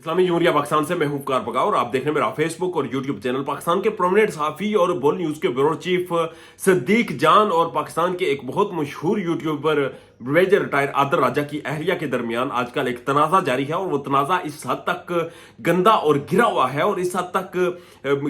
इस्लामी जमहूरिया पाकिस्तान से मैं हूं कार पका और आप देख रहे हैं मेरा फेसबुक और यूट्यूब चैनल। पाकिस्तान के प्रोमिनेंट सहाफी और बोल न्यूज के ब्यूरो चीफ सिद्दीक जान और पाकिस्तान के एक बहुत मशहूर यूट्यूबर मेजर रिटायर आदर राजा की अहलिया के दरमियान आजकल एक तनाजा जारी है और वो तनाजा इस हद तक गंदा और गिरा हुआ है और इस हद तक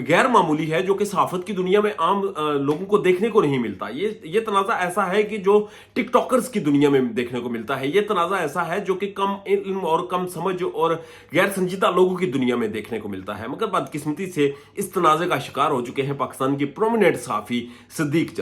गैर मामूली है जो कि सहाफत की दुनिया में आम लोगों को देखने को नहीं मिलता। ये तनाजा ऐसा है कि जो टिकटॉकर्स की दुनिया में देखने को मिलता है। ये तनाजा ऐसा है जो कि कम इल्म और कम समझ और गैर संजीदा लोगों की दुनिया में देखने को मिलता है। मगर बदकिस्मती से इस तनाजे का शिकार हो चुके हैं पाकिस्तान की प्रोमिनेंट सहाफी सिद्दीक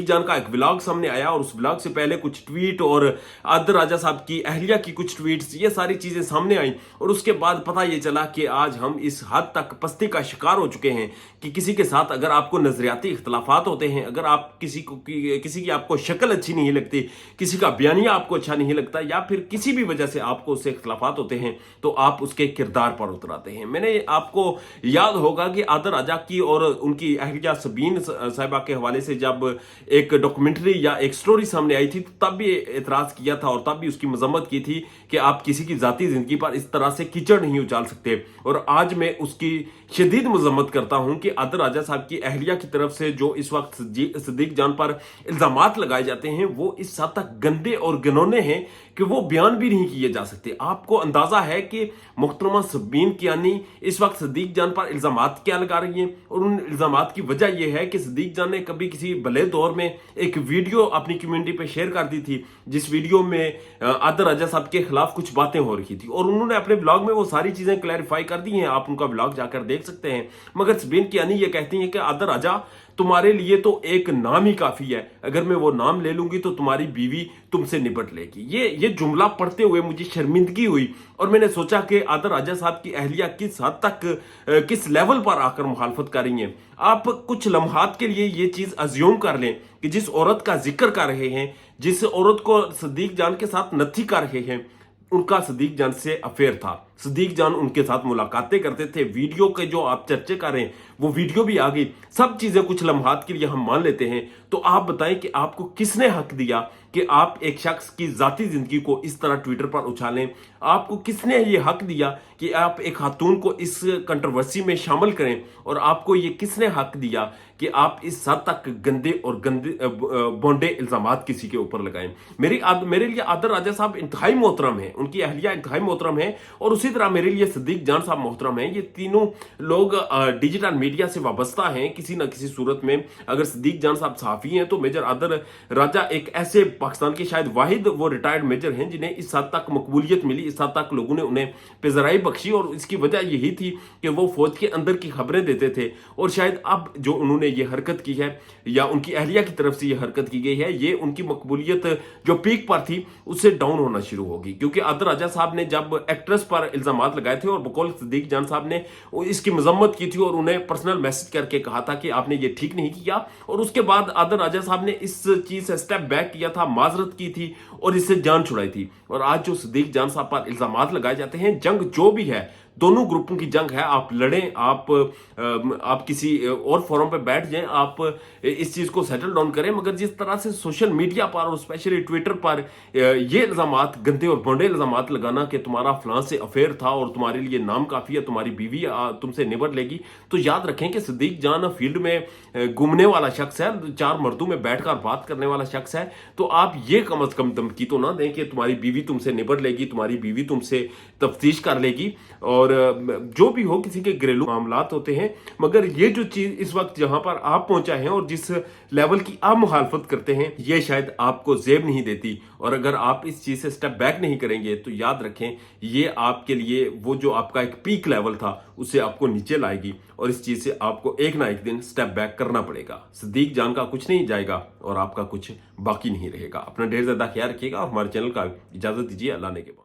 जान का एक व्लॉग सामने आया और उस व्लॉग से पहले कुछ ट्वीट और आदर राजा साहब की अहलिया की कुछ ट्वीट्स, ये सारी चीजें सामने आई और उसके बाद पता ये चला कि आज हम इस हद तक पस्ती का शिकार हो चुके हैं कि किसी के साथ अगर आपको नजरियाती इख्तलाफात होते हैं, अगर आप किसी की आपको शक्ल अच्छी नहीं लगती, किसी का बयानिया आपको अच्छा नहीं लगता या फिर किसी भी वजह से आपको उससे इख्तलाफात होते हैं तो आप उसके किरदार पर उतर आते हैं। मैंने आपको याद होगा कि आदर राजा की और उनकी अहलिया सबीन साहिबा के हवाले से जब एक डॉक्यूमेंट्री या एक स्टोरी सामने आई थी तब भी एतराज किया था और तब भी उसकी मजम्मत की थी कि आप किसी की जाती जिंदगी पर इस तरह से कीचड़ नहीं उछाल सकते। और आज मैं उसकी शदीद मजम्मत करता हूं कि आदर राजा साहब की अहलिया की तरफ से जो इस वक्त सिद्दीक जान पर इल्जामात लगाए जाते हैं वो इस हद तक गंदे और घिनौने हैं कि वो बयान भी नहीं किए जा सकते। आपको अंदाजा है कि मुहतरमा सबीन कियानी इस वक्त सिद्दीक जान पर इल्जामात क्या लगा रही हैं और उन इल्जामात की वजह यह है कि सिद्दीक जान ने कभी किसी भले दौर में एक वीडियो अपनी कम्युनिटी पे शेयर कर दी थी जिस वीडियो में आदर राजा साहब के खिलाफ कुछ बातें हो रही थी और उन्होंने अपने ब्लॉग में वो सारी चीजें क्लैरिफाई कर दी हैं। आप उनका ब्लॉग जाकर देख सकते हैं। मगर सबीन कियानी ये कहती हैं कि आदर राजा तुम्हारे लिए तो एक नाम ही काफी है, अगर मैं वो नाम ले लूंगी तो तुम्हारी बीवी तुमसे निपट लेगी। ये जुमला पढ़ते हुए मुझे शर्मिंदगी हुई और मैंने सोचा कि आदर राजा साहब की अहलिया किस हद तक किस लेवल पर आकर मुखालफत कर रही हैं। आप कुछ लम्हात के लिए ये चीज अज्यूम कर लें कि जिस औरत का जिक्र कर रहे हैं, जिस औरत को सिद्दीक जान के साथ नत्थी कर रहे हैं, उनका सिद्दीक जान से अफेयर था। सिद्दीक जान उनके साथ मुलाकातें करते थे। वीडियो के जो आप चर्चे कर रहे हैं वो वीडियो भी आ गई। सब चीजें कुछ लम्हात के लिए हम मान लेते हैं। तो आप बताएं कि आपको किसने हक दिया कि आप एक शख्स की जाती जिंदगी को इस तरह ट्विटर पर उछालें? आपको किसने ये हक दिया कि आप एक खातून को इस कंट्रोवर्सी में शामिल करें? और आपको ये किसने हक दिया कि आप इस हद तक गंदे बोंडे इल्जामात किसी के ऊपर लगाएं? मेरे लिए आदर राजा साहब इंतहाई मोहतरम है, उनकी अहलिया इंतहाई मोहतरम है और उसी तरह मेरे लिए सिद्दीक जान साहब मोहतरम है। ये तीनों लोग डिजिटल मीडिया से वाबस्ता हैं किसी न किसी सूरत में। अगर सिद्दीक जान साहब सहाफी हैं तो मेजर आदर राजा एक ऐसे पाकिस्तान के शायद वाहिद वो रिटायर्ड मेजर हैं जिन्हें इस हद तक मकबूलियत मिली, इस हद तक लोगों ने उन्हें पेजराई बख्शी और इसकी वजह यही थी कि वो फौज के अंदर की खबरें देते थे। और शायद अब जो उन्होंने ये हरकत की है या उनकी अहलिया की तरफ से ये हरकत की गई है, ये उनकी मकबूलियत जो पीक पर थी उससे डाउन होना शुरू होगी। क्योंकि आदर राजा साहब ने जब एक्ट्रेस पर इल्जामात लगाए थे और बकौल सिद्दीक जान साहब ने इसकी मजम्मत की थी और उन्हें पर्सनल मैसेज करके कहा था कि आपने ये ठीक नहीं किया, और उसके बाद आदर राजा साहब ने इस चीज से स्टेप बैक किया था, माजरत की थी और इससे जान छुड़ाई थी। और आज जो सिद्दीक जान साहब पर इल्जामात लगाए जाते हैं, जंग जो भी है दोनों ग्रुपों की जंग है। आप लड़ें, आप किसी और फोरम पे बैठ जाएं, आप इस चीज को सेटल डाउन करें। मगर जिस तरह से सोशल मीडिया पर और स्पेशली ट्विटर पर ये इल्जामात, गंदे और बोंडे इल्जामात लगाना कि तुम्हारा फलां से अफेयर था और तुम्हारे लिए नाम काफी है, तुम्हारी बीवी तुमसे निबट लेगी, तो याद रखें कि सिद्दीक जान फील्ड में घूमने वाला शख्स है, चार मर्दों में बैठकर बात करने वाला शख्स है। तो आप ये कम अज कम धमकी तो ना दें कि तुम्हारी बीवी तुमसे निबट लेगी, तुम्हारी बीवी तुमसे तफ्तीश कर लेगी और जो भी हो, किसी के घरेलू मामलात होते हैं। मगर ये जो चीज इस वक्त जहां पर आप पहुंचा है और जिस लेवल की आप मुखालफत करते हैं, ये शायद आपको जेब नहीं देती। और अगर आप इस चीज से स्टेप बैक नहीं करेंगे तो याद रखें ये आपके लिए वो जो आपका एक पीक लेवल था उससे आपको नीचे लाएगी और इस चीज से आपको एक ना एक दिन स्टेप बैक करना पड़ेगा। सिद्दीक जान का कुछ नहीं जाएगा और आपका कुछ बाकी नहीं रहेगा। अपना ढेर ज्यादा ख्याल रखिएगा और हमारे चैनल का इजाजत दीजिए। अल्लाह ने के बाद।